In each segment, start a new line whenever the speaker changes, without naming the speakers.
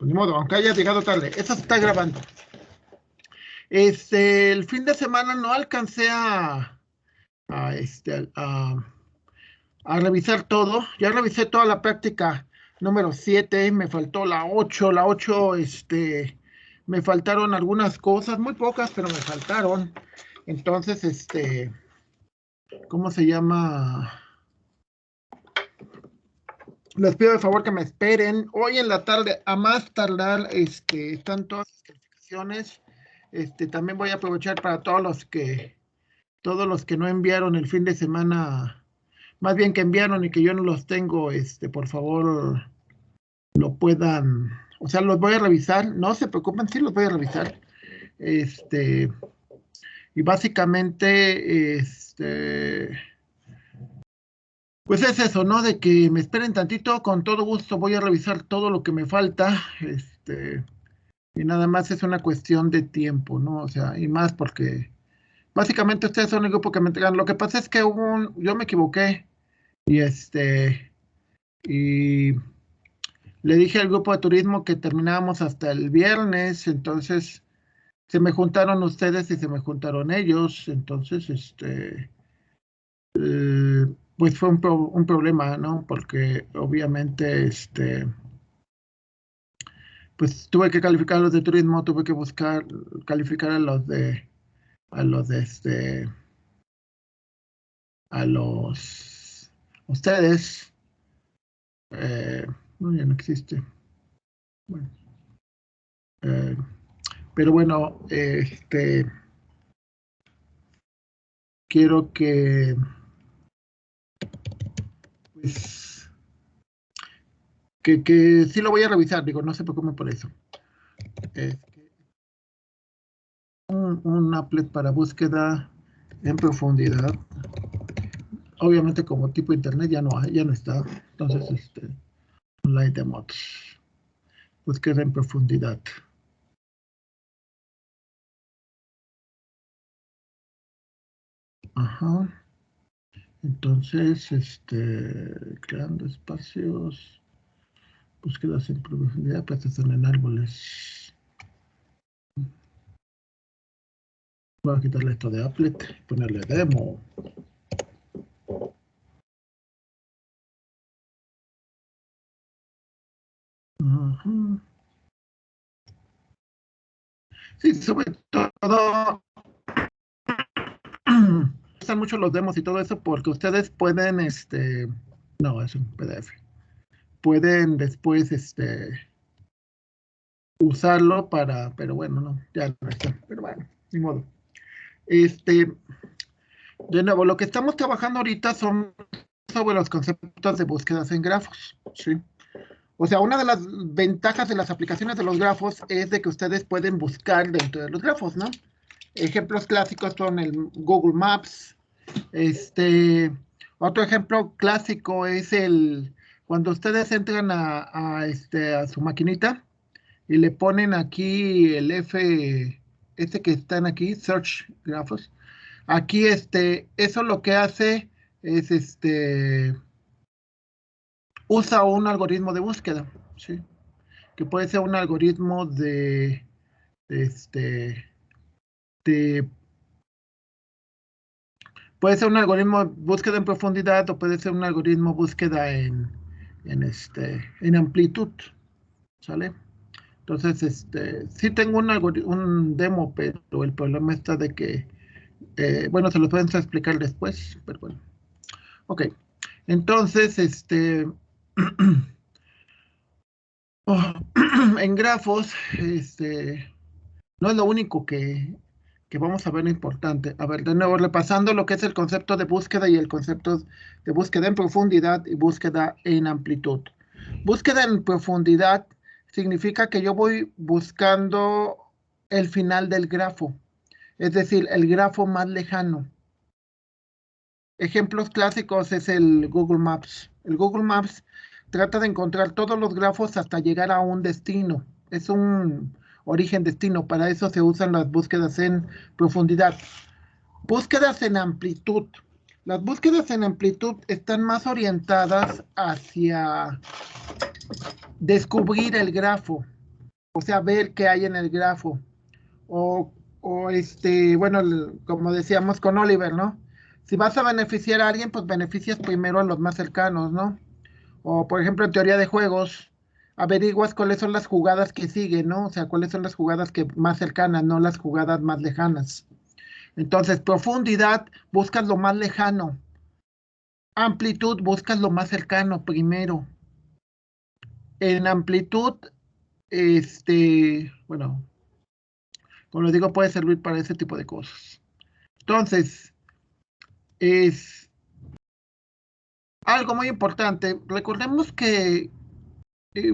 Pues ni modo, aunque haya llegado tarde. Eso se está grabando. El fin de semana no alcancé a revisar todo. Ya revisé toda la práctica número 7, me faltó la 8. La 8, me faltaron algunas cosas, muy pocas, pero me faltaron. Entonces, ¿cómo se llama? Les pido de favor que me esperen. Hoy en la tarde, a más tardar, están todas las calificaciones. También voy a aprovechar para todos los que no enviaron el fin de semana, más bien que enviaron y que yo no los tengo, por favor, lo puedan, o sea, los voy a revisar. No se preocupen, sí los voy a revisar. Y básicamente, pues es eso, ¿no? De que me esperen tantito, con todo gusto voy a revisar todo lo que me falta, y nada más es una cuestión de tiempo, ¿no? O sea, y más porque básicamente ustedes son el grupo que me entregan. Lo que pasa es que yo me equivoqué y y le dije al grupo de turismo que terminábamos hasta el viernes, entonces se me juntaron ustedes y se me juntaron ellos, entonces, pues fue un problema, ¿no? Porque obviamente, pues tuve que calificar a los de turismo, tuve que calificar a los de a los, ustedes, no, ya no existe. Bueno, eh, pero bueno, quiero pues, que sí lo voy a revisar, digo, no se preocupen por eso. Un applet para búsqueda en profundidad. Obviamente como tipo internet ya no está. Entonces, online de mods. Búsqueda en profundidad. Ajá. Entonces, creando espacios, búsquedas en profundidad, prestación en árboles. Voy a quitarle esto de applet y ponerle demo. Ajá. Sí, sobre todo me gustan mucho los demos y todo eso porque ustedes pueden, no, es un PDF. Pueden después, usarlo pero bueno, no, ya no está. Pero bueno, ni modo. De nuevo, lo que estamos trabajando ahorita son sobre los conceptos de búsquedas en grafos, ¿sí? O sea, una de las ventajas de las aplicaciones de los grafos es de que ustedes pueden buscar dentro de los grafos, ¿no? Ejemplos clásicos son el Google Maps. Otro ejemplo clásico es cuando ustedes entran a su maquinita y le ponen aquí el que están aquí, Search Graphos. Aquí, eso lo que hace es, usa un algoritmo de búsqueda, ¿sí? Que puede ser un algoritmo este, de, puede ser un algoritmo de búsqueda en profundidad o puede ser un algoritmo de búsqueda en amplitud, ¿sale? Entonces, sí tengo un demo, pero el problema está de que, bueno, se lo pueden explicar después, pero bueno. Ok, entonces, oh, en grafos, no es lo único que vamos a ver importante. A ver, de nuevo, repasando lo que es el concepto de búsqueda y el concepto de búsqueda en profundidad y búsqueda en amplitud. Búsqueda en profundidad significa que yo voy buscando el final del grafo, es decir, el grafo más lejano. Ejemplos clásicos es el Google Maps. El Google Maps trata de encontrar todos los grafos hasta llegar a un destino. Es un origen-destino. Para eso se usan las búsquedas en profundidad. Búsquedas en amplitud. Las búsquedas en amplitud están más orientadas hacia descubrir el grafo. o sea, ver qué hay en el grafo. Bueno, como decíamos con Oliver, ¿no? Si vas a beneficiar a alguien, pues beneficias primero a los más cercanos, ¿no? O, por ejemplo, en teoría de juegos, averiguas cuáles son las jugadas que siguen, ¿no? O sea, cuáles son las jugadas que más cercanas, no las jugadas más lejanas. Entonces, profundidad, buscas lo más lejano. Amplitud, buscas lo más cercano primero. En amplitud, bueno, como les digo, puede servir para ese tipo de cosas. Entonces, es algo muy importante. Recordemos que,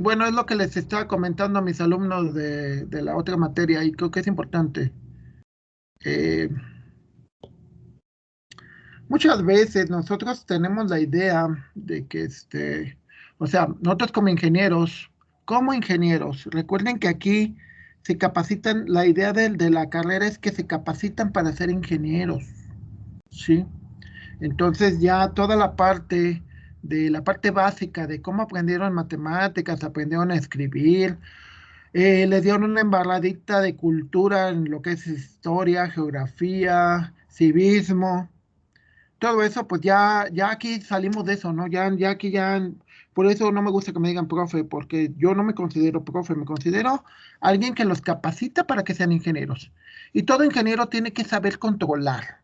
bueno, es lo que les estaba comentando a mis alumnos de la otra materia y creo que es importante. Eh, Muchas veces nosotros tenemos la idea de que, o sea, nosotros como ingenieros, recuerden que aquí se capacitan, la idea de la carrera es que se capacitan para ser ingenieros, ¿sí? Entonces ya toda la parte de la parte básica de cómo aprendieron matemáticas, aprendieron a escribir, les dieron una embarradita de cultura en lo que es historia, geografía, civismo, todo eso, pues ya aquí salimos de eso, ¿no? Ya aquí ya, por eso no me gusta que me digan profe, porque yo no me considero profe, me considero alguien que los capacita para que sean ingenieros. Y todo ingeniero tiene que saber controlar,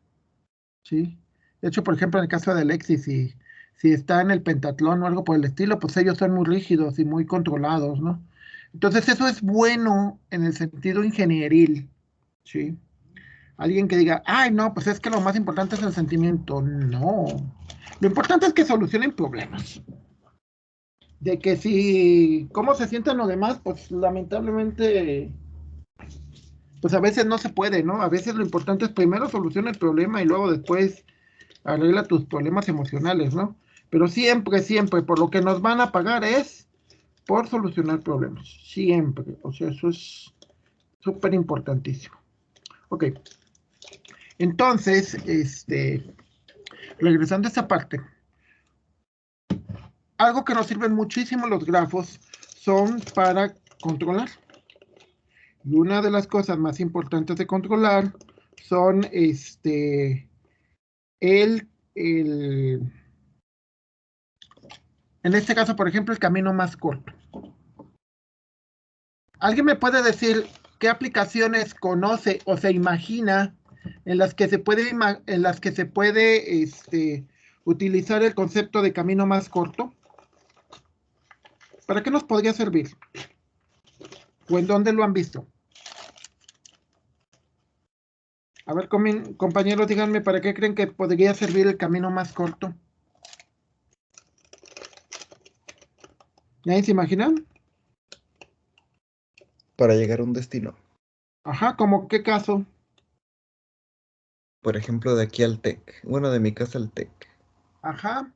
¿sí? De hecho, por ejemplo, en el caso de Alexis, si está en el pentatlón o algo por el estilo, pues ellos son muy rígidos y muy controlados, ¿no? Entonces eso es bueno en el sentido ingenieril, ¿sí? Alguien que diga, ay, no, pues es que lo más importante es el sentimiento. No. Lo importante es que solucionen problemas. De que si, cómo se sienten los demás, pues lamentablemente, pues a veces no se puede, ¿no? A veces lo importante es primero solucionar el problema y luego después arregla tus problemas emocionales, ¿no? Pero siempre, siempre, por lo que nos van a pagar es por solucionar problemas. Siempre. O sea, eso es súper importantísimo. Ok. Entonces, regresando a esta parte, algo que nos sirven muchísimo los grafos son para controlar. Y una de las cosas más importantes de controlar son el, el, en este caso, por ejemplo, el camino más corto. ¿Alguien me puede decir qué aplicaciones conoce o se imagina en las que se puede, utilizar el concepto de camino más corto? ¿Para qué nos podría servir? ¿O en dónde lo han visto? A ver, compañeros, díganme, ¿para qué creen que podría servir el camino más corto? ¿Ya se imaginan?
Para llegar a un destino.
Ajá, ¿como qué caso?
Por ejemplo, de aquí al TEC. Bueno, de mi casa al TEC.
Ajá.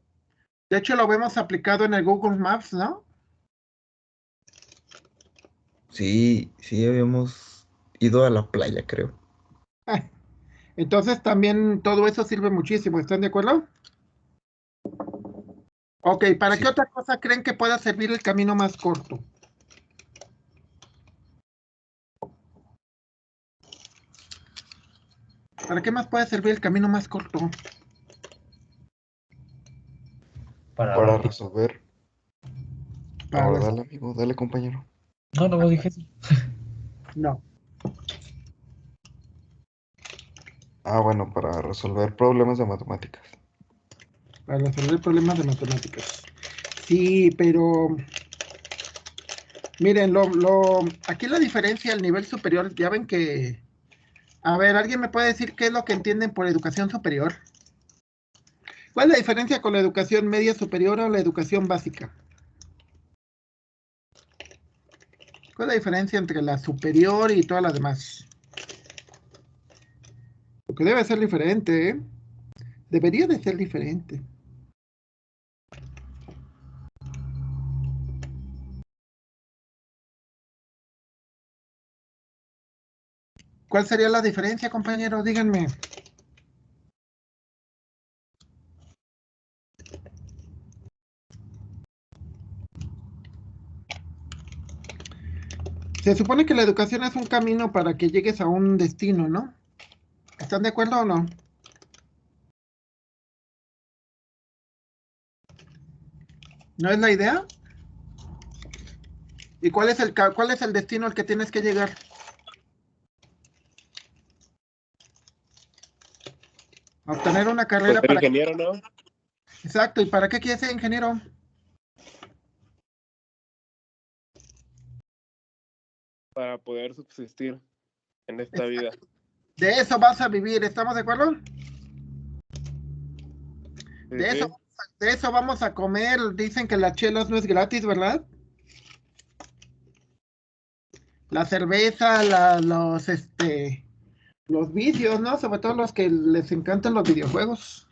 De hecho, lo vemos aplicado en el Google Maps, ¿no?
Sí, sí, habíamos ido a la playa, creo.
Entonces, también todo eso sirve muchísimo, ¿están de acuerdo? Ok, ¿para qué
Sí,
otra cosa creen que pueda servir el camino más corto? ¿Para qué más puede servir el camino más corto?
para resolver.
Para
Ahora
res-
dale, amigo, dale, compañero.
No, no dije eso.
No,
Ah, bueno, para resolver problemas de matemáticas.
para resolver problemas de matemáticas. Sí, pero miren, aquí la diferencia al nivel superior, ya ven que, a ver, ¿alguien me puede decir qué es lo que entienden por educación superior? ¿Cuál es la diferencia con la educación media superior o la educación básica? ¿Cuál es la diferencia entre la superior y todas las demás? Porque debe ser diferente, ¿eh? Debería de ser diferente. ¿Cuál sería la diferencia, compañeros? Díganme. Se supone que la educación es un camino para que llegues a un destino, ¿no? ¿Están de acuerdo o no? ¿No es la idea? ¿Y cuál es el destino al que tienes que llegar? A obtener una
Pues
carrera
ser
para...
ingeniero, ¿no?
Exacto, ¿y para qué quieres ser ingeniero?
Para poder subsistir en esta vida.
De eso vas a vivir, ¿estamos de acuerdo?
Sí,
De eso,
sí.
de eso vamos a comer. Dicen que las chelas no es gratis, ¿verdad? La cerveza, los vicios, ¿no? Sobre todo los que les encantan los videojuegos.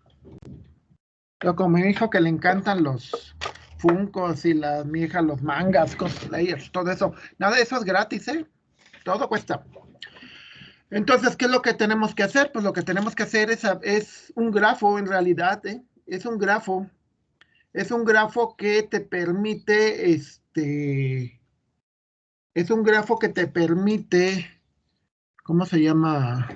Yo como mi hijo que le encantan los Funkos y mi hija los mangas, cosplayers, todo eso. Nada de eso es gratis, ¿eh? Todo cuesta. Entonces, ¿qué es lo que tenemos que hacer? Pues lo que tenemos que hacer es un grafo en realidad, ¿eh? Es un grafo. Es un grafo que te permite, es un grafo que te permite, ¿cómo se llama?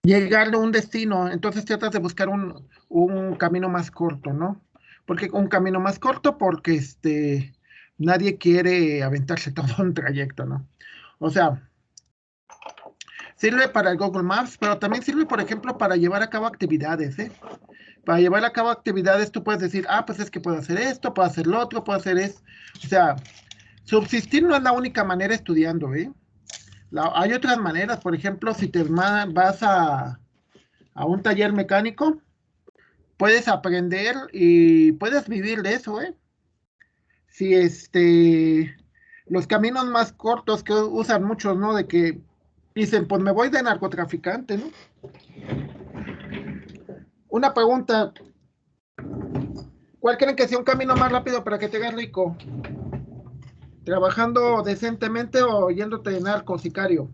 Llegar a un destino. Entonces tratas de buscar un camino más corto, ¿no? Porque un camino más corto porque nadie quiere aventarse todo un trayecto, ¿no? O sea, sirve para el Google Maps, pero también sirve, por ejemplo, para llevar a cabo actividades, ¿eh? Para llevar a cabo actividades tú puedes decir, ah, pues es que puedo hacer esto, puedo hacer lo otro, puedo hacer eso. O sea, subsistir no es la única manera estudiando, ¿eh? Hay otras maneras, por ejemplo, si vas a un taller mecánico, puedes aprender y puedes vivir de eso, ¿eh? Si los caminos más cortos que usan muchos, ¿no? De que dicen, pues me voy de narcotraficante, ¿no? Una pregunta, ¿cuál creen que sea un camino más rápido para que te hagas rico? ¿Trabajando decentemente o yéndote de narco, sicario?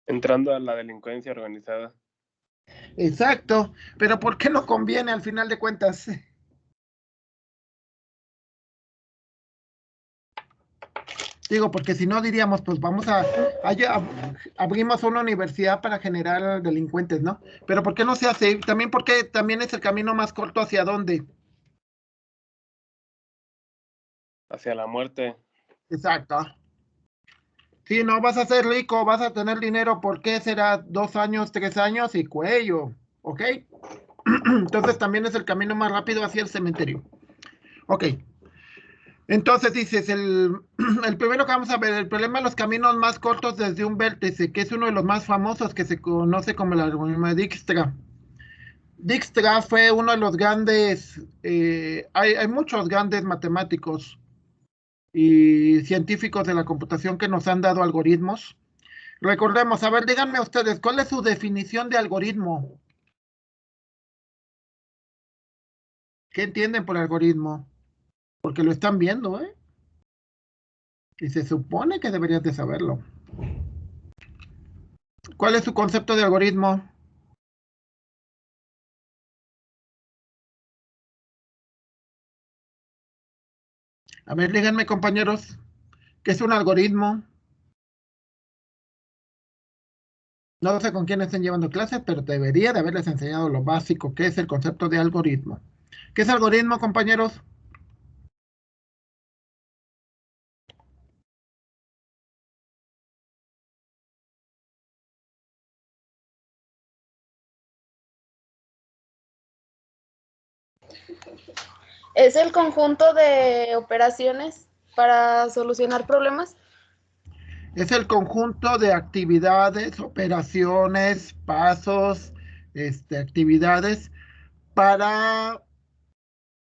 Entrando a la delincuencia organizada.
Exacto, pero ¿por qué no conviene al final de cuentas? Digo, porque si no diríamos, pues vamos abrimos una universidad para generar delincuentes, ¿no? Pero ¿por qué no se hace? También porque también es el camino más corto hacia dónde.
Hacia la muerte.
Exacto. Si no vas a ser rico, vas a tener dinero, ¿por qué será 2 años, 3 años y cuello? ¿Ok? Entonces también es el camino más rápido hacia el cementerio. Ok. Entonces dices, el primero que vamos a ver, el problema de los caminos más cortos desde un vértice, que es uno de los más famosos que se conoce como el algoritmo de Dijkstra. Dijkstra fue uno de los grandes, hay muchos grandes matemáticos y científicos de la computación que nos han dado algoritmos. Recordemos, a ver, díganme ustedes, ¿cuál es su definición de algoritmo? ¿Qué entienden por algoritmo? Porque lo están viendo, ¿eh? Y se supone que deberías de saberlo. ¿Cuál es su concepto de algoritmo? A ver, díganme, compañeros, ¿qué es un algoritmo? No sé con quién estén llevando clases, pero debería de haberles enseñado lo básico, que es el concepto de algoritmo. ¿Qué es algoritmo, compañeros?
¿Es el conjunto de operaciones para solucionar problemas?
Es el conjunto de actividades, operaciones, pasos, actividades para,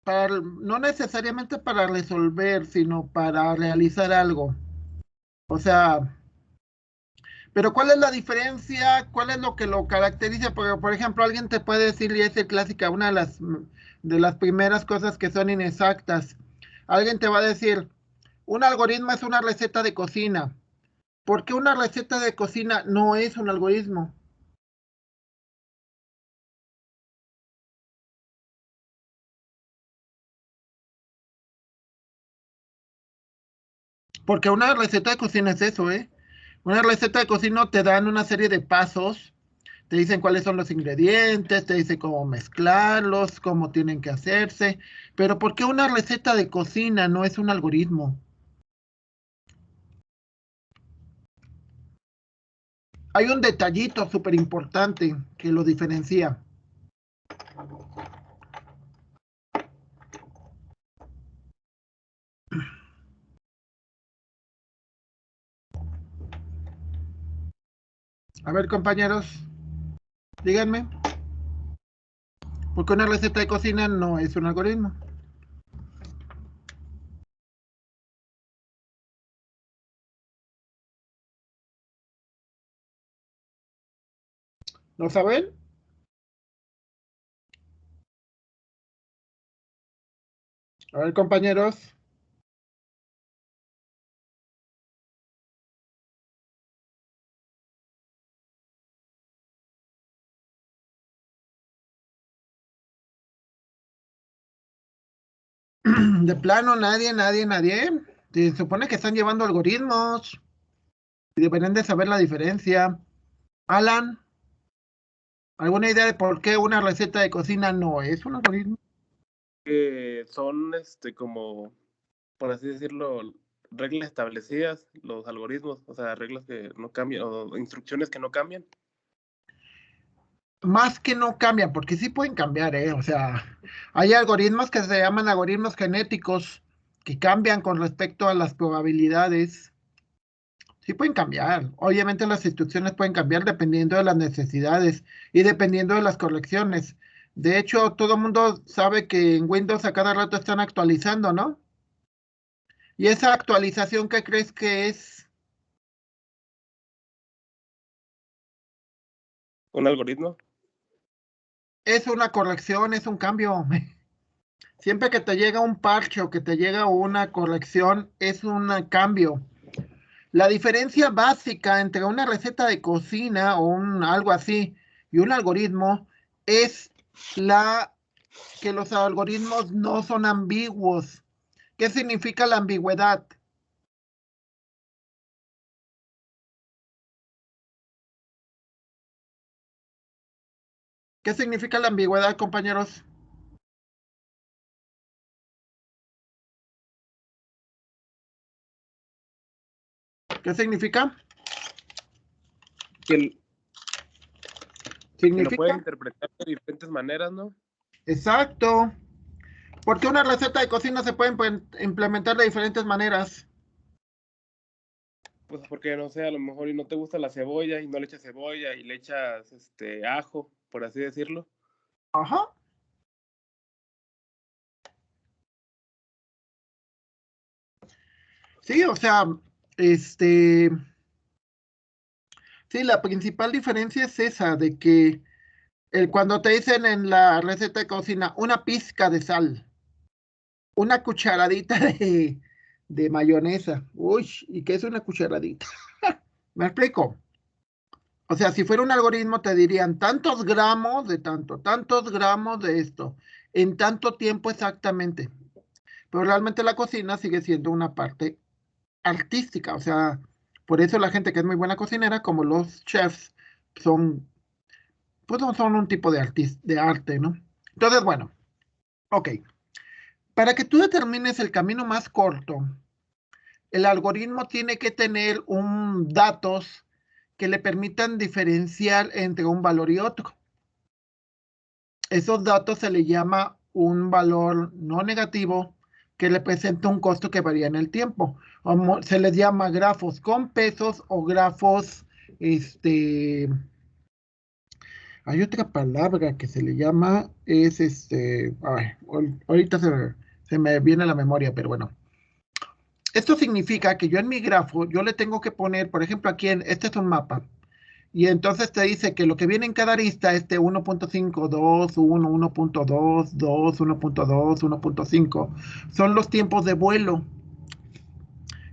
no necesariamente para resolver, sino para realizar algo. O sea, pero ¿cuál es la diferencia? ¿Cuál es lo que lo caracteriza? Porque, por ejemplo, alguien te puede decir, y es clásica, una de las primeras cosas que son inexactas. Alguien te va a decir, un algoritmo es una receta de cocina. ¿Por qué una receta de cocina no es un algoritmo? Porque una receta de cocina es eso, ¿eh? Una receta de cocina te dan una serie de pasos, te dicen cuáles son los ingredientes, te dicen cómo mezclarlos, cómo tienen que hacerse. Pero ¿por qué una receta de cocina no es un algoritmo? Hay un detallito súper importante que lo diferencia. A ver, compañeros, díganme, ¿por qué una receta de cocina no es un algoritmo? ¿Lo saben? A ver, compañeros. De plano, nadie. Se supone que están llevando algoritmos y deberían de saber la diferencia. Alan, ¿alguna idea de por qué una receta de cocina no es un algoritmo?
Que son como, por así decirlo, reglas establecidas, los algoritmos, o sea, reglas que no cambian, o instrucciones que no cambian.
Más que no cambian, porque sí pueden cambiar, ¿eh? O sea, hay algoritmos que se llaman algoritmos genéticos que cambian con respecto a las probabilidades. Sí pueden cambiar. Obviamente las instrucciones pueden cambiar dependiendo de las necesidades y dependiendo de las correcciones. De hecho, todo el mundo sabe que en Windows a cada rato están actualizando, ¿no? Y esa actualización, ¿qué crees que es?
¿Un algoritmo?
Es una corrección, es un cambio. Siempre que te llega un parche o que te llega una corrección, es un cambio. La diferencia básica entre una receta de cocina o algo así y un algoritmo es que los algoritmos no son ambiguos. ¿Qué significa la ambigüedad? ¿Qué significa la ambigüedad, compañeros? ¿Qué significa?
Que lo pueden
Significa,
interpretar de diferentes maneras, ¿no?
exacto. Porque una receta de cocina se puede implementar de diferentes maneras.
Pues porque, no sé, a lo mejor y no te gusta la cebolla y no le echas cebolla y le echas ajo, por así decirlo.
Ajá. Sí, o sea, sí, la principal diferencia es esa, de que cuando te dicen en la receta de cocina una pizca de sal, una cucharadita de mayonesa. Uy, ¿y qué es una cucharadita? ¿Me explico? O sea, si fuera un algoritmo te dirían tantos gramos de tanto, tantos gramos de esto, en tanto tiempo exactamente. Pero realmente la cocina sigue siendo una parte artística. O sea, por eso la gente que es muy buena cocinera, como los chefs, son, pues son un tipo de arte, ¿no? Entonces, bueno, ok. Para que tú determines el camino más corto, el algoritmo tiene que tener datos que le permitan diferenciar entre un valor y otro. Esos datos se le llama un valor no negativo que representa un costo que varía en el tiempo. Se les llama grafos con pesos o grafos, hay otra palabra que se le llama, ahorita se me viene a la memoria, pero bueno. Esto significa que yo en mi grafo, yo le tengo que poner, por ejemplo, este es un mapa, y entonces te dice que lo que viene en cada arista es de 1.5, 2, 1, 1.2, 2, 1.2, 1.5. Son los tiempos de vuelo.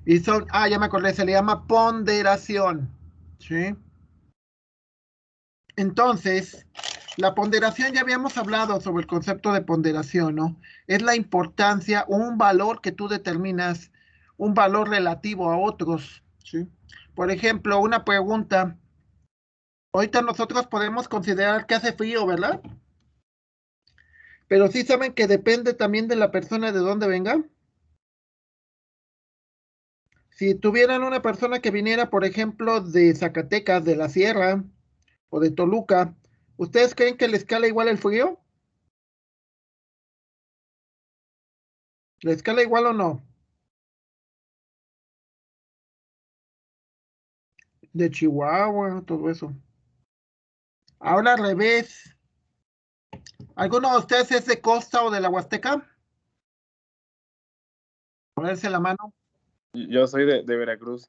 Y ya me acordé, se le llama ponderación. ¿Sí? Entonces, la ponderación, ya habíamos hablado sobre el concepto de ponderación, ¿no? Es la importancia, un valor que tú determinas, un valor relativo a otros, ¿sí? Por ejemplo, una pregunta. Ahorita nosotros podemos considerar que hace frío, ¿verdad? Pero sí saben que depende también de la persona de dónde venga. Si tuvieran una persona que viniera, por ejemplo, de Zacatecas, de la Sierra o de Toluca, ¿ustedes creen que les cala igual el frío? ¿Les cala igual o no? De Chihuahua, todo eso. Ahora al revés. ¿Alguno de ustedes es de Costa o de la Huasteca? Ponerse la mano.
Yo soy de Veracruz.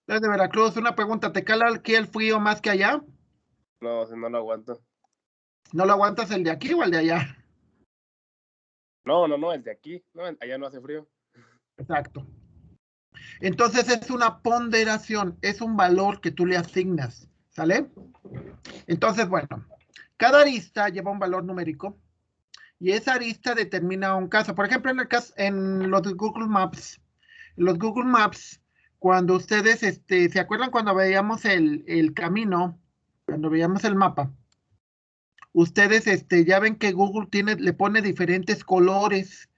Desde Veracruz, una pregunta, ¿te cala aquí el frío más que allá?
No, si no lo aguanto.
¿No lo aguantas el de aquí o el de allá?
No, el de aquí. No, allá no hace frío.
Exacto. Entonces es una ponderación, es un valor que tú le asignas, ¿sale? Entonces, bueno, cada arista lleva un valor numérico y esa arista determina un caso. Por ejemplo, en los Google Maps, cuando ustedes, ¿se acuerdan cuando veíamos el camino, cuando veíamos el mapa? Ustedes, ya ven que Google le pone diferentes colores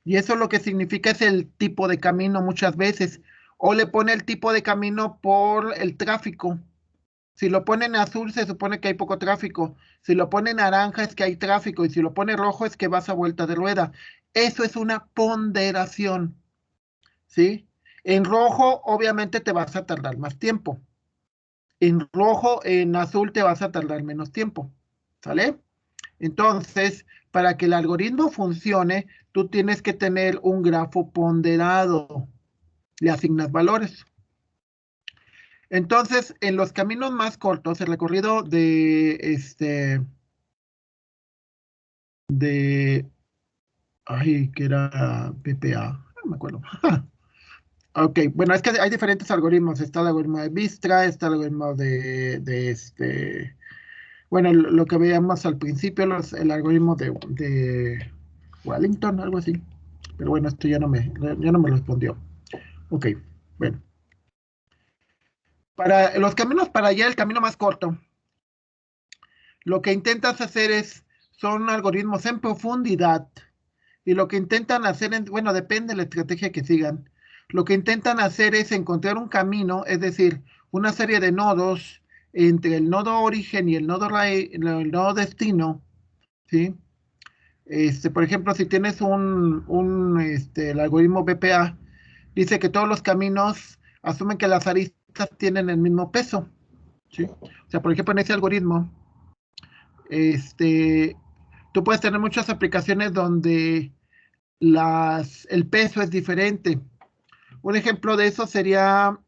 y eso lo que significa es el tipo de camino muchas veces. O le pone el tipo de camino por el tráfico. Si lo pone en azul, se supone que hay poco tráfico. Si lo pone en naranja, es que hay tráfico. Y si lo pone rojo, es que vas a vuelta de rueda. Eso es una ponderación, ¿sí? En rojo, obviamente, te vas a tardar más tiempo. En azul, te vas a tardar menos tiempo, ¿sale? Entonces, para que el algoritmo funcione, tú tienes que tener un grafo ponderado. Le asignas valores. Entonces, en los caminos más cortos, el recorrido ay, que era PPA, no me acuerdo. Ok, bueno, es que hay diferentes algoritmos. Está el algoritmo de Vistra, está el algoritmo bueno, lo que veíamos al principio, el algoritmo de Wellington, algo así. Pero bueno, esto ya no me respondió. Ok, bueno. Para los caminos para allá, el camino más corto, lo que intentas hacer son algoritmos en profundidad. Y lo que intentan hacer, bueno, depende de la estrategia que sigan. Lo que intentan hacer es encontrar un camino, es decir, una serie de nodos entre el nodo origen y el nodo destino, ¿sí? Por ejemplo, si tienes el algoritmo BPA, dice que todos los caminos asumen que las aristas tienen el mismo peso, ¿sí? O sea, por ejemplo, en ese algoritmo, este, tú puedes tener muchas aplicaciones donde el peso es diferente. Un ejemplo de eso sería,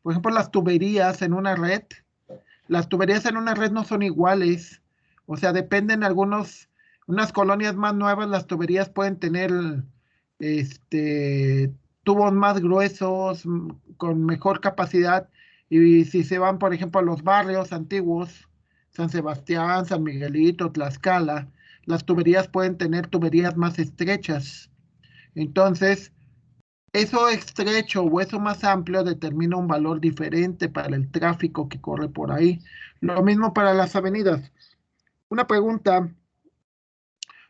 por ejemplo, las tuberías en una red. Las tuberías en una red no son iguales. O sea, dependen unas colonias más nuevas, las tuberías pueden tener este, tubos más gruesos, con mejor capacidad. Y si se van, por ejemplo, a los barrios antiguos, San Sebastián, San Miguelito, Tlaxcala, las tuberías pueden tener tuberías más estrechas. Entonces, eso estrecho o eso más amplio determina un valor diferente para el tráfico que corre por ahí. Lo mismo para las avenidas. Una pregunta,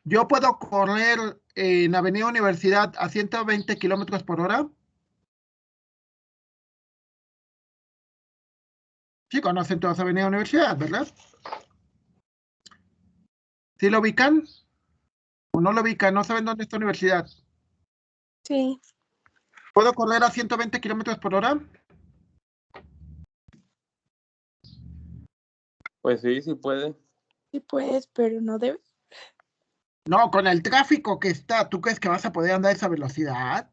¿yo puedo correr en Avenida Universidad a 120 kilómetros por hora? Sí, conocen todas Avenida Universidad, ¿verdad? ¿Sí lo ubican o no lo ubican? ¿No saben dónde está Universidad?
Sí,
¿Puedo correr a 120 kilómetros por hora?
Pues sí puede.
sí puedes, pero no debes.
No, con el tráfico que está, ¿tú crees que vas a poder andar a esa velocidad?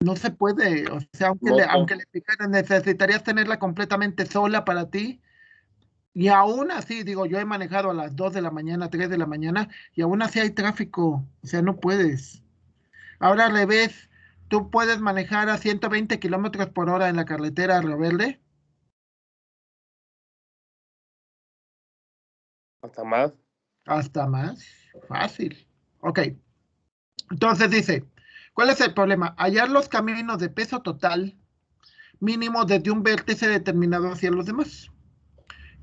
No se puede, o sea,
No.
aunque le picaran, necesitarías tenerla completamente sola para ti. Y aún así, digo, yo he manejado a las 2 de la mañana, 3 de la mañana, y aún así hay tráfico, o sea, no puedes. Ahora al revés, tú puedes manejar a 120 kilómetros por hora en la carretera Río Verde,
Hasta más.
hasta más, fácil. Ok, entonces dice, ¿Cuál es el problema? Hallar los caminos de peso total mínimo desde un vértice determinado hacia los demás.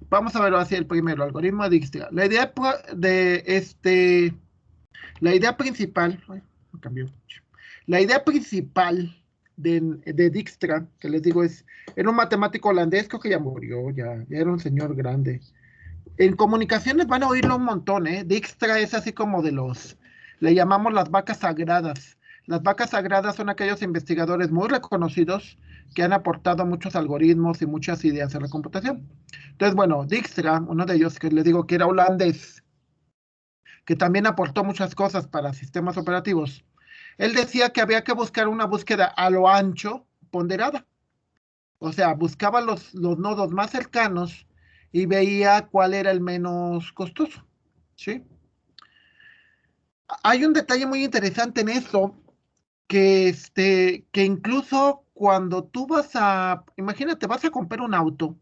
Vamos a verlo hacia el primero, algoritmo de Dijkstra. La idea principal, ay, me cambió. La idea principal de Dijkstra, que les digo, era un matemático holandés, creo que ya murió, ya era un señor grande. En comunicaciones van a oírlo un montón, ¿eh? Dijkstra es así como le llamamos las vacas sagradas. Las vacas sagradas son aquellos investigadores muy reconocidos que han aportado muchos algoritmos y muchas ideas a la computación. Entonces, bueno, Dijkstra, uno de ellos que les digo que era holandés, que también aportó muchas cosas para sistemas operativos, él decía que había que buscar una búsqueda a lo ancho ponderada. O sea, buscaba los nodos más cercanos y veía cuál era el menos costoso, ¿sí? Hay un detalle muy interesante en eso, que incluso cuando tú imagínate, vas a comprar un auto,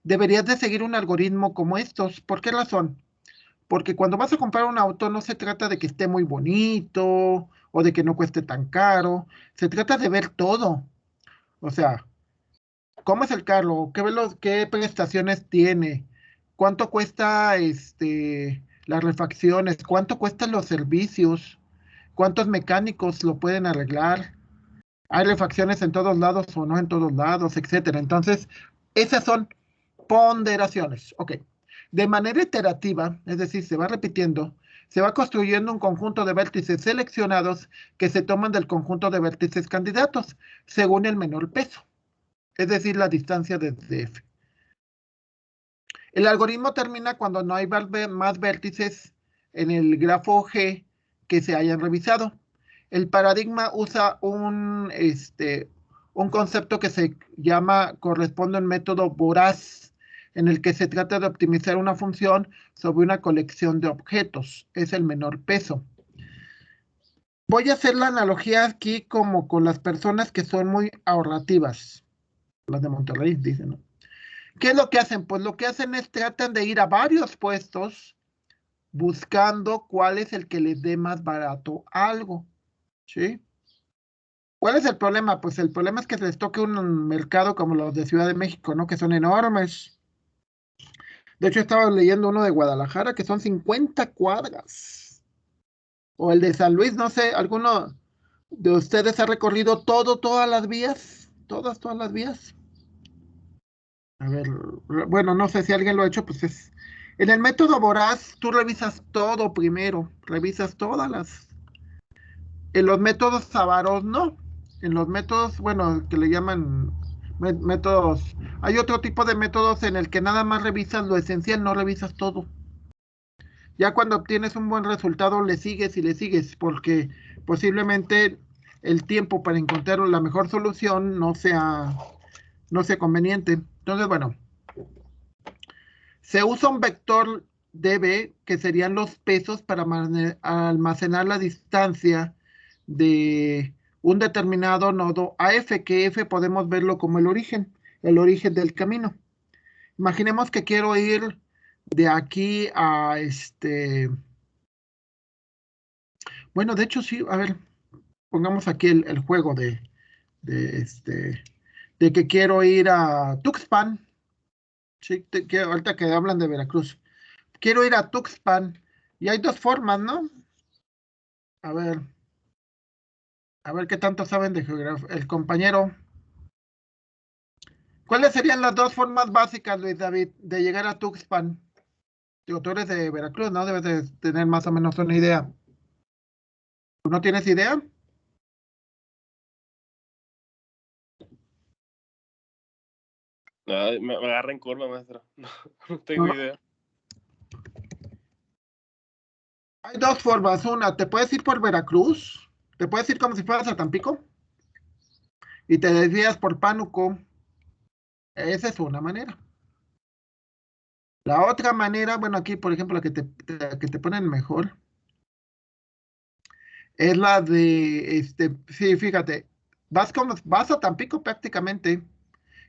deberías de seguir un algoritmo como estos. ¿Por qué razón? Porque cuando vas a comprar un auto no se trata de que esté muy bonito o de que no cueste tan caro, se trata de ver todo. O sea, ¿cómo es el carro? ¿Qué prestaciones tiene? ¿Cuánto cuesta las refacciones? ¿Cuánto cuestan los servicios? ¿Cuántos mecánicos lo pueden arreglar? ¿Hay refacciones en todos lados o no en todos lados, etcétera? Entonces, esas son ponderaciones. Ok. De manera iterativa, es decir, se va repitiendo, se va construyendo un conjunto de vértices seleccionados que se toman del conjunto de vértices candidatos según el menor peso, es decir, la distancia desde F. El algoritmo termina cuando no hay más vértices en el grafo G que se hayan revisado. El paradigma usa un concepto que se corresponde a un método voraz, en el que se trata de optimizar una función sobre una colección de objetos. Es el menor peso. Voy a hacer la analogía aquí como con las personas que son muy ahorrativas. Las de Monterrey, dicen, ¿no? ¿Qué es lo que hacen? Pues lo que hacen es tratan de ir a varios puestos buscando cuál es el que les dé más barato algo, ¿sí? ¿Cuál es el problema? Pues el problema es que les toque un mercado como los de Ciudad de México, ¿no? Que son enormes. De hecho, estaba leyendo uno de Guadalajara que son 50 cuadras. O el de San Luis, no sé, ¿alguno de ustedes ha recorrido todas las vías? Todas las vías. A ver, bueno, no sé si alguien lo ha hecho, pues es... En el método voraz, tú revisas todo primero, revisas todas las... En los métodos avaros, no. En los métodos, bueno, que le llaman métodos... Hay otro tipo de métodos en el que nada más revisas lo esencial, no revisas todo. Ya cuando obtienes un buen resultado, le sigues, porque posiblemente el tiempo para encontrar la mejor solución no sea conveniente. Entonces, bueno, se usa un vector dB, que serían los pesos para almacenar la distancia de un determinado nodo a F, que F podemos verlo como el origen del camino. Imaginemos que quiero ir de aquí a bueno, de hecho sí, a ver, pongamos aquí el juego de, de que quiero ir a Tuxpan, sí, ahorita que hablan de Veracruz. Quiero ir a Tuxpan y hay dos formas, ¿no? A ver qué tanto saben de geografía. El compañero. ¿Cuáles serían las dos formas básicas, Luis David, de llegar a Tuxpan? Digo, tú eres de Veracruz, ¿no? Debes de tener más o menos una idea. ¿Tú no tienes idea?
Ay, me agarra en curva, maestro. No tengo
No.
idea.
Hay dos formas. Una, te puedes ir por Veracruz, te puedes ir como si fueras a Tampico y te desvías por Pánuco. Esa es una manera. La otra manera, bueno, aquí por ejemplo la que te ponen mejor, es la de, sí, fíjate, vas a Tampico prácticamente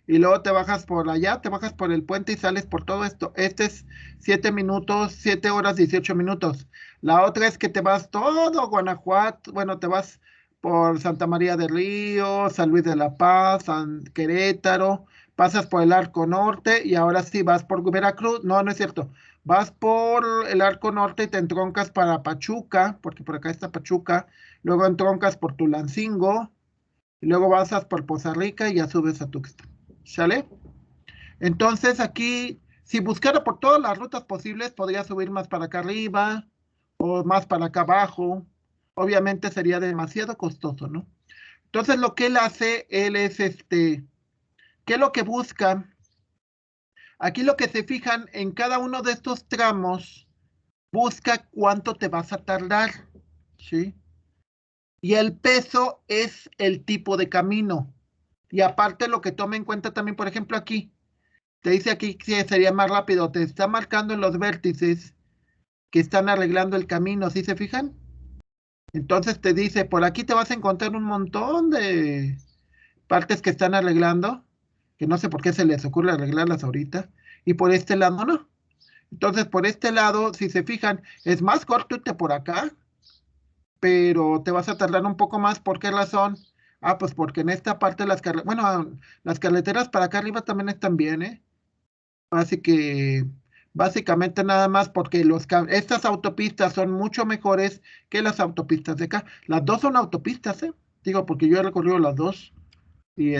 y luego te bajas por allá, te bajas por el puente y sales por todo esto. Este es 7 minutos, 7 horas 18 minutos. La otra es que te vas todo Guanajuato, bueno, te vas por Santa María del Río, San Luis de la Paz, San Querétaro, pasas por el Arco Norte y ahora sí vas por Veracruz. No, no es cierto. Vas por el Arco Norte y te entroncas para Pachuca, porque por acá está Pachuca. Luego entroncas por Tulancingo, y luego vas por Poza Rica y ya subes a Tuxtla. ¿Sale? Entonces aquí, si buscara por todas las rutas posibles, podría subir más para acá arriba o más para acá abajo. Obviamente sería demasiado costoso, ¿no? Entonces lo que él hace, él es ¿qué es lo que busca? Aquí lo que se fijan en cada uno de estos tramos, busca cuánto te vas a tardar, ¿sí? Y el peso es el tipo de camino. Y aparte lo que toma en cuenta también, por ejemplo, aquí, te dice aquí que sería más rápido, te está marcando en los vértices que están arreglando el camino, ¿sí se fijan? Entonces te dice, por aquí te vas a encontrar un montón de partes que están arreglando, que no sé por qué se les ocurre arreglarlas ahorita, y por este lado no. Entonces, por este lado, si se fijan, es más corto irte por acá, pero te vas a tardar un poco más. ¿Por qué razón? Ah, pues porque en esta parte las carreteras para acá arriba también están bien, ¿eh? Así que básicamente nada más porque estas autopistas son mucho mejores que las autopistas de acá. Las dos son autopistas, ¿eh? Digo, porque yo he recorrido las dos y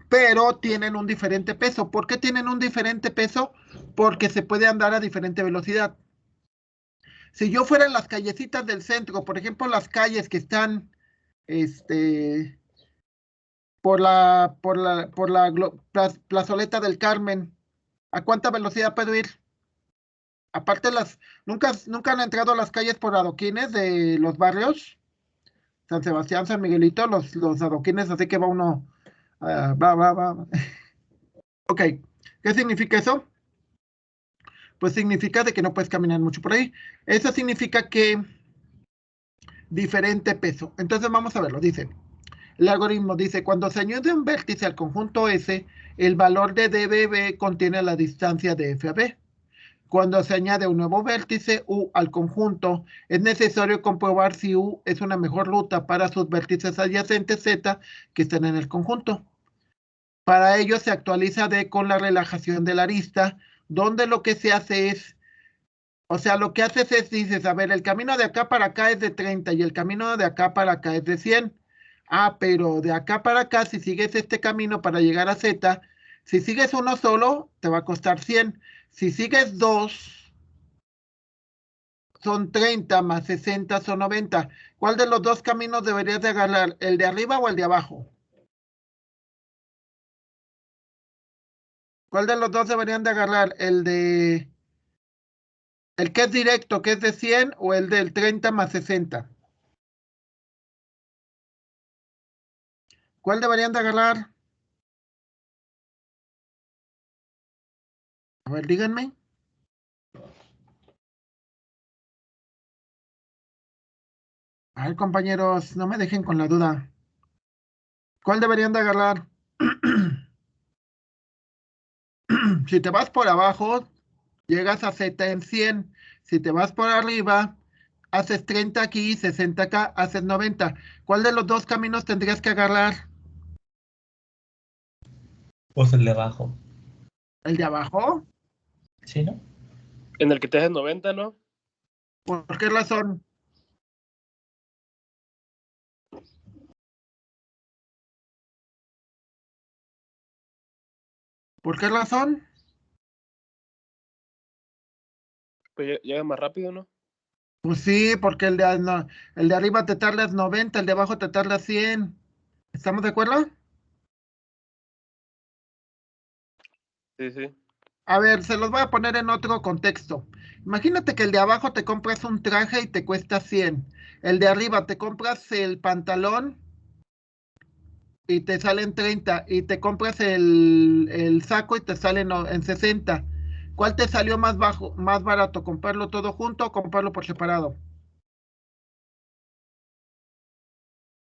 pero tienen un diferente peso. ¿Por qué tienen un diferente peso? Porque se puede andar a diferente velocidad. Si yo fuera en las callecitas del centro, por ejemplo, las calles que están este, por la plazoleta del Carmen, ¿a cuánta velocidad puedo ir? Aparte, nunca han entrado a las calles por adoquines de los barrios, San Sebastián, San Miguelito, los adoquines, así que va uno, va. Ok, ¿qué significa eso? Pues significa de que no puedes caminar mucho por ahí. Eso significa que diferente peso. Entonces vamos a verlo, dice. El algoritmo dice, cuando se añade un vértice al conjunto S, el valor de dB contiene la distancia de F a B. Cuando se añade un nuevo vértice U al conjunto, es necesario comprobar si U es una mejor ruta para sus vértices adyacentes Z que están en el conjunto. Para ello se actualiza D con la relajación de la arista, donde lo que se hace es, o sea, lo que haces es, dices, a ver, el camino de acá para acá es de 30 y el camino de acá para acá es de 100. Ah, pero de acá para acá, si sigues este camino para llegar a Z, si sigues uno solo, te va a costar 100. Si sigues dos, son 30 más 60 son 90. ¿Cuál de los dos caminos deberías de agarrar? ¿El de arriba o el de abajo? ¿Cuál de los dos deberían de agarrar? ¿El que es directo, que es de 100 o el del 30 más 60? ¿Cuál deberían de agarrar? A ver, díganme. A ver, compañeros, no me dejen con la duda. ¿Cuál deberían de agarrar? Si te vas por abajo, llegas a Z en 100. Si te vas por arriba, haces 30 aquí, 60 acá, haces 90. ¿Cuál de los dos caminos tendrías que agarrar?
Pues el de abajo.
¿El de abajo?
¿Sí, no?
En el que te haces 90, ¿no?
¿Por qué razón? ¿Por qué razón?
Pues llega más rápido, ¿no?
Pues sí, porque el de arriba te tardas 90, el de abajo te tarda 100. ¿Estamos de acuerdo?
Sí, sí.
A ver, se los voy a poner en otro contexto. Imagínate que el de abajo te compras un traje y te cuesta 100. El de arriba te compras el pantalón y te salen 30. Y te compras el saco y te salen en 60. ¿Cuál te salió más barato? ¿Comprarlo todo junto o comprarlo por separado?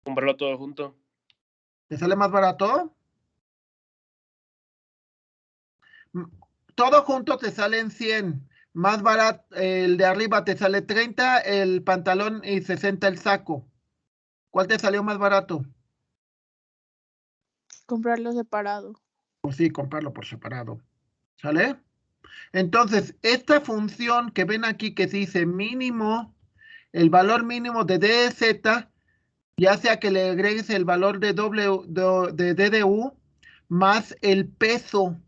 Comprarlo todo junto.
¿Te sale más barato? todo junto te salen 100. Más barato, el de arriba te sale 30, el pantalón y 60 el saco. ¿Cuál te salió más barato?
Comprarlo separado.
Pues sí, comprarlo por separado. ¿Sale? Entonces, esta función que ven aquí que se dice mínimo, el valor mínimo de DZ, ya sea que le agregues el valor de DDU más el peso.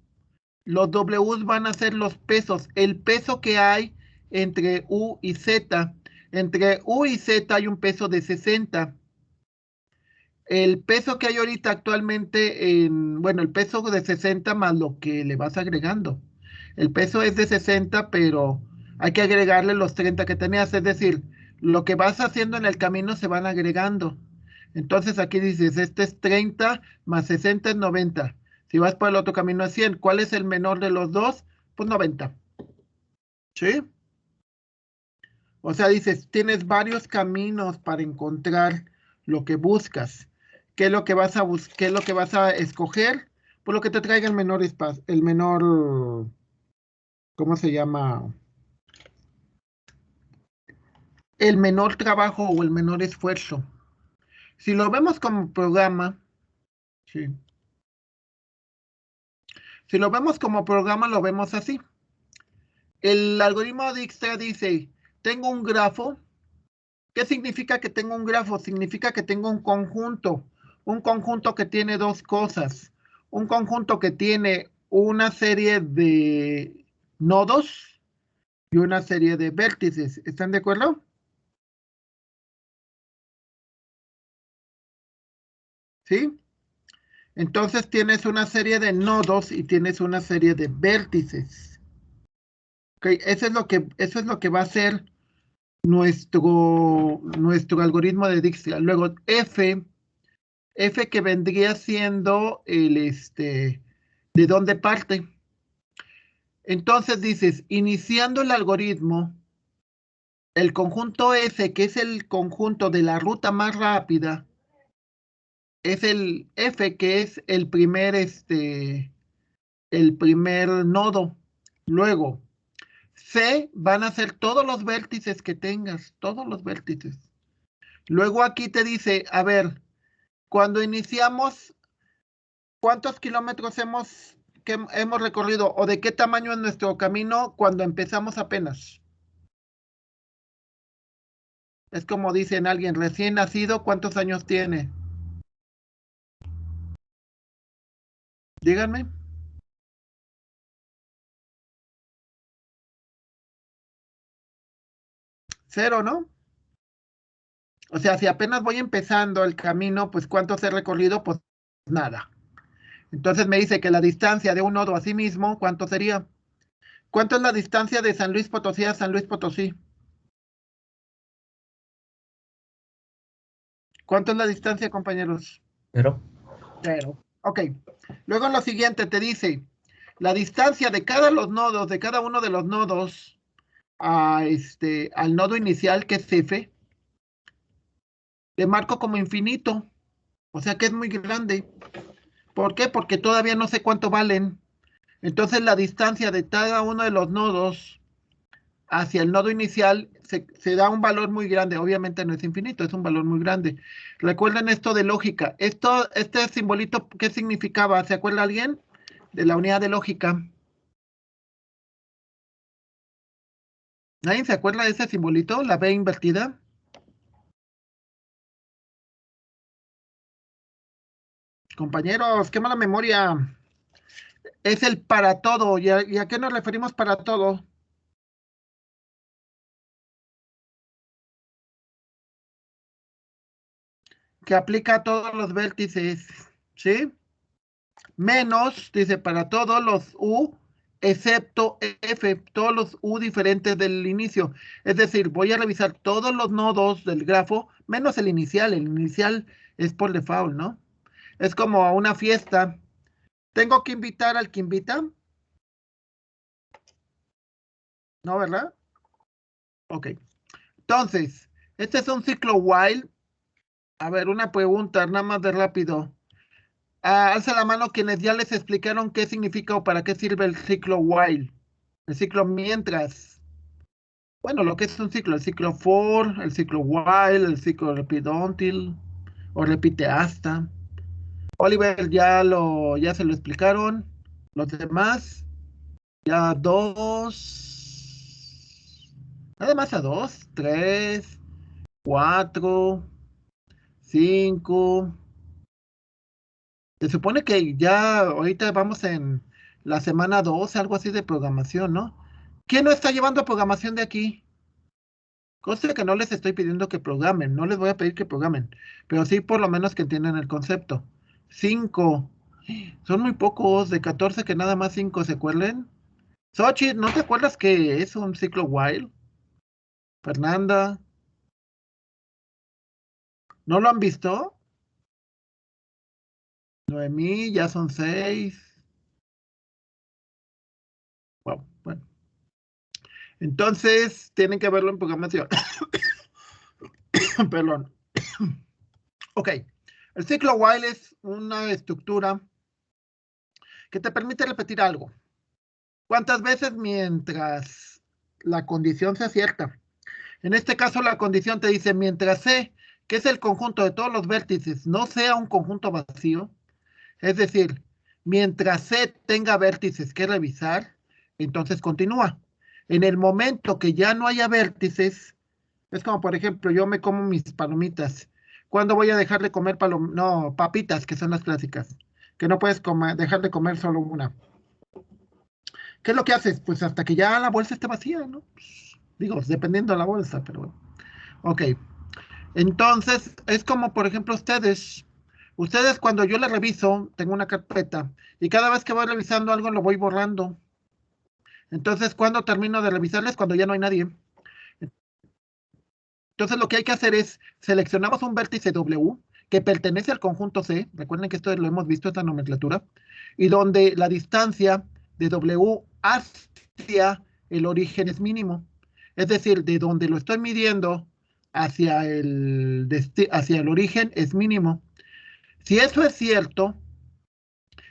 Los Ws van a ser los pesos. El peso que hay entre U y Z. Entre U y Z hay un peso de 60. El peso que hay ahorita actualmente, bueno, el peso de 60 más lo que le vas agregando. El peso es de 60, pero hay que agregarle los 30 que tenías. Es decir, lo que vas haciendo en el camino se van agregando. Entonces aquí dices, este es 30 más 60 es 90. Si vas por el otro camino es 100. ¿Cuál es el menor de los dos? Pues 90. ¿Sí? O sea, dices, tienes varios caminos para encontrar lo que buscas. ¿Qué es lo que vas a qué es lo que vas a escoger? Pues lo que te traiga el menor espacio, el menor, ¿cómo se llama? El menor trabajo o el menor esfuerzo. Si lo vemos como programa, sí. Si lo vemos como programa, lo vemos así. El algoritmo de Dijkstra dice, tengo un grafo. ¿Qué significa que tengo un grafo? Significa que tengo un conjunto que tiene dos cosas. Un conjunto que tiene una serie de nodos y una serie de vértices. ¿Están de acuerdo? ¿Sí? Entonces tienes una serie de nodos y tienes una serie de vértices. Okay, eso es lo que va a ser nuestro algoritmo de Dijkstra. Luego F que vendría siendo de dónde parte. Entonces dices, iniciando el algoritmo, el conjunto F, que es el conjunto de la ruta más rápida, es el F, que es el primer nodo. Luego, C van a ser todos los vértices que tengas, todos los vértices. Luego aquí te dice, a ver, cuando iniciamos, ¿cuántos kilómetros hemos recorrido o de qué tamaño es nuestro camino cuando empezamos apenas? Es como dicen alguien, recién nacido, ¿cuántos años tiene? Díganme. Cero, ¿no? O sea, si apenas voy empezando el camino, pues ¿cuántos he recorrido? Pues nada. Entonces me dice que la distancia de un nodo a sí mismo, ¿cuánto sería? ¿Cuánto es la distancia de San Luis Potosí a San Luis Potosí? ¿Cuánto es la distancia, compañeros?
0.
0. Ok. Luego en lo siguiente te dice la distancia de cada uno de los nodos al nodo inicial, que es F, le marco como infinito. O sea que es muy grande. ¿Por qué? Porque todavía no sé cuánto valen. Entonces la distancia de cada uno de los nodos hacia el nodo inicial se da un valor muy grande. Obviamente no es infinito, es un valor muy grande. Recuerden esto de lógica. Este simbolito, ¿qué significaba? ¿Se acuerda alguien? De la unidad de lógica. ¿Nadie se acuerda de ese simbolito? La B invertida. Compañeros, qué mala memoria. Es el para todo. ¿Y a qué nos referimos para todo? Que aplica a todos los vértices, ¿sí? Menos, dice, para todos los U, excepto F, todos los U diferentes del inicio. Es decir, voy a revisar todos los nodos del grafo, menos el inicial. El inicial es por default, ¿no? Es como a una fiesta. ¿Tengo que invitar al que invita? ¿No, verdad? Ok. Entonces, este es un ciclo while. A ver, una pregunta, nada más de rápido. Alza la mano quienes ya les explicaron qué significa o para qué sirve el ciclo while. El ciclo mientras. Bueno, lo que es un ciclo, el ciclo for, el ciclo while, el ciclo repeat until o repite hasta. Oliver ya se lo explicaron. Los demás, ya dos. Nada más a dos, tres, cuatro, cinco. Se supone que ya ahorita vamos en la semana 2, algo así de programación, ¿no? ¿Quién no está llevando programación de aquí? Cosa que no les estoy pidiendo que programen, no les voy a pedir que programen, pero sí por lo menos que entiendan el concepto. 5. Son muy pocos, de 14 que nada más 5 se acuerden. Xochitl, ¿no te acuerdas que es un ciclo while? Fernanda, ¿no lo han visto? Noemí, ya son 6. Wow, bueno. Entonces, tienen que verlo en programación. Perdón. Ok. El ciclo while es una estructura que te permite repetir algo. ¿Cuántas veces mientras la condición sea cierta? En este caso, la condición te dice, mientras C, que es el conjunto de todos los vértices, no sea un conjunto vacío, es decir, mientras C tenga vértices que revisar, entonces continúa. En el momento que ya no haya vértices, es como, por ejemplo, yo me como mis palomitas. ¿Cuándo voy a dejar de comer no, papitas, que son las clásicas? Que no puedes dejar de comer solo una. ¿Qué es lo que haces? Pues hasta que ya la bolsa esté vacía, ¿no? Digo, dependiendo de la bolsa, pero bueno. Ok. Entonces, es como, por ejemplo, ustedes. Ustedes, cuando yo les reviso, tengo una carpeta, y cada vez que voy revisando algo, lo voy borrando. Entonces, cuando termino de revisarles? Cuando ya no hay nadie. Entonces, lo que hay que hacer es, seleccionamos un vértice W que pertenece al conjunto C. Recuerden que esto lo hemos visto, esta nomenclatura. Y donde la distancia de W hacia el origen es mínimo. Es decir, de donde lo estoy midiendo hacia el origen es mínimo. Si eso es cierto,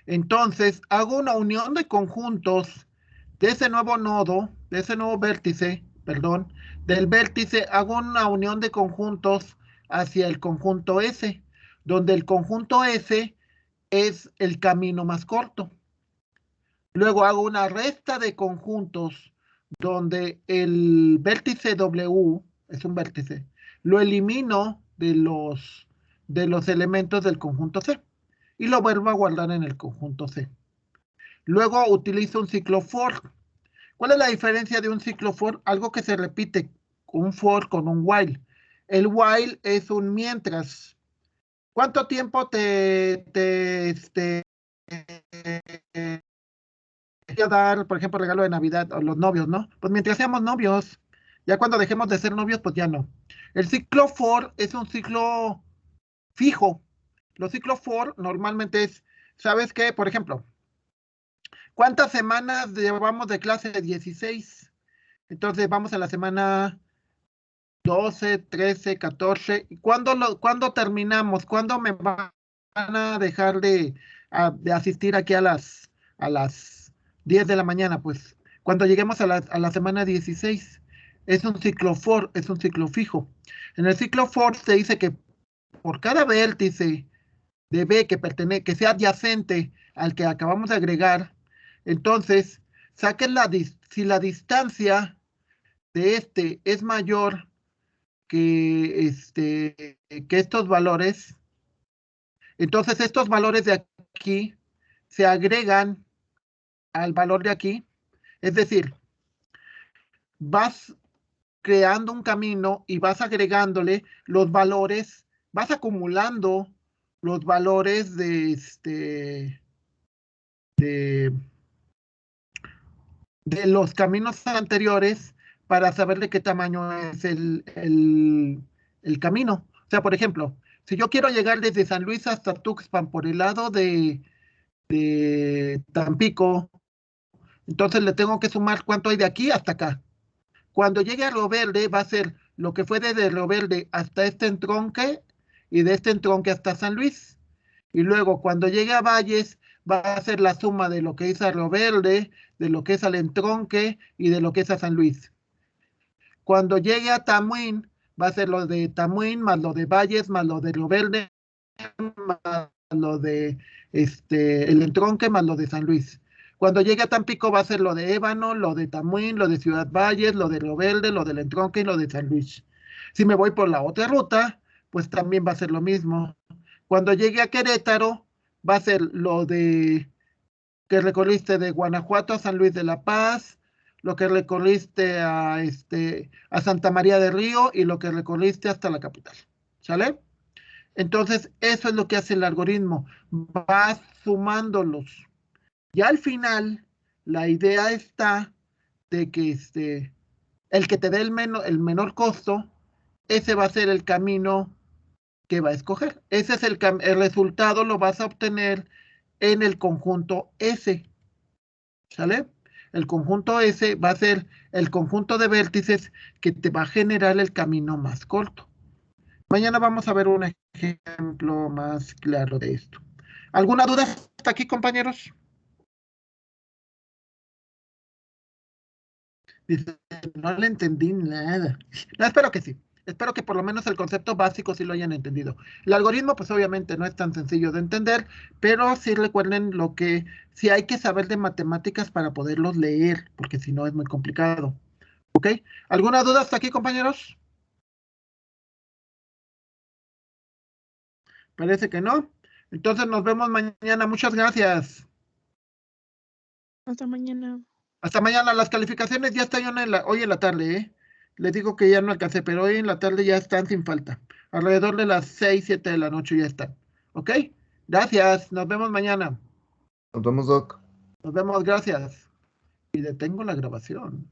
entonces hago una unión de conjuntos de ese nuevo nodo, de ese nuevo vértice, perdón, del vértice hago una unión de conjuntos hacia el conjunto S, donde el conjunto S es el camino más corto. Luego hago una resta de conjuntos donde el vértice W es un vértice, lo elimino de los elementos del conjunto C y lo vuelvo a guardar en el conjunto C. Luego utilizo un ciclo for. ¿Cuál es la diferencia de un ciclo for? Algo que se repite, un for con un while. El while es un mientras. ¿Cuánto tiempo voy a dar, por ejemplo, regalo de Navidad a los novios, ¿no? Pues mientras seamos novios. Ya cuando dejemos de ser novios, pues ya no. El ciclo for es un ciclo fijo. Los ciclos for normalmente es, ¿sabes qué? Por ejemplo, ¿cuántas semanas llevamos de clase? 16. Entonces vamos a la semana 12, 13, 14. ¿Cuándo terminamos? ¿Cuándo me van a dejar de asistir aquí a las 10 de la mañana? Pues cuando lleguemos a la semana 16. Es un ciclo for, es un ciclo fijo. En el ciclo for se dice que por cada vértice de B que sea adyacente al que acabamos de agregar, entonces saquen si la distancia de este es mayor que estos valores, entonces estos valores de aquí se agregan al valor de aquí, es decir, vas creando un camino y vas agregándole los valores, vas acumulando los valores de los caminos anteriores para saber de qué tamaño es el camino. O sea, por ejemplo, si yo quiero llegar desde San Luis hasta Tuxpan por el lado de Tampico, entonces le tengo que sumar cuánto hay de aquí hasta acá. Cuando llegue a Río Verde va a ser lo que fue desde Río Verde hasta este entronque y de este entronque hasta San Luis. Y luego, cuando llegue a Valles, va a ser la suma de lo que es a Río Verde, de lo que es al Entronque y de lo que es a San Luis. Cuando llegue a Tamuín, va a ser lo de Tamuín, más lo de Valles, más lo de Río Verde, más lo de el Entronque, más lo de San Luis. Cuando llegue a Tampico va a ser lo de Ébano, lo de Tamuín, lo de Ciudad Valles, lo de Río Verde, lo del Entronque y lo de San Luis. Si me voy por la otra ruta, pues también va a ser lo mismo. Cuando llegue a Querétaro, va a ser lo de que recorriste de Guanajuato a San Luis de la Paz, lo que recorriste a Santa María del Río y lo que recorriste hasta la capital. ¿Sale? Entonces, eso es lo que hace el algoritmo. Va sumándolos. Y al final, la idea está de que el que te dé el menor costo, ese va a ser el camino que va a escoger. Ese es el resultado, lo vas a obtener en el conjunto S. ¿Sale? El conjunto S va a ser el conjunto de vértices que te va a generar el camino más corto. Mañana vamos a ver un ejemplo más claro de esto. ¿Alguna duda hasta aquí, compañeros? Dice, no le entendí nada. No, espero que sí. Espero que por lo menos el concepto básico sí lo hayan entendido. El algoritmo, pues obviamente no es tan sencillo de entender, pero sí recuerden lo que sí hay que saber de matemáticas para poderlos leer, porque si no es muy complicado. ¿Ok? ¿Alguna duda hasta aquí, compañeros? Parece que no. Entonces nos vemos mañana. Muchas gracias.
Hasta mañana.
Hasta mañana. Las calificaciones ya están hoy en la tarde, ¿eh? Les digo que ya no alcancé, pero hoy en la tarde ya están sin falta. Alrededor de las 6, 7 de la noche ya están. ¿Ok? Gracias. Nos vemos mañana.
Nos vemos, Doc.
Nos vemos. Gracias. Y detengo la grabación.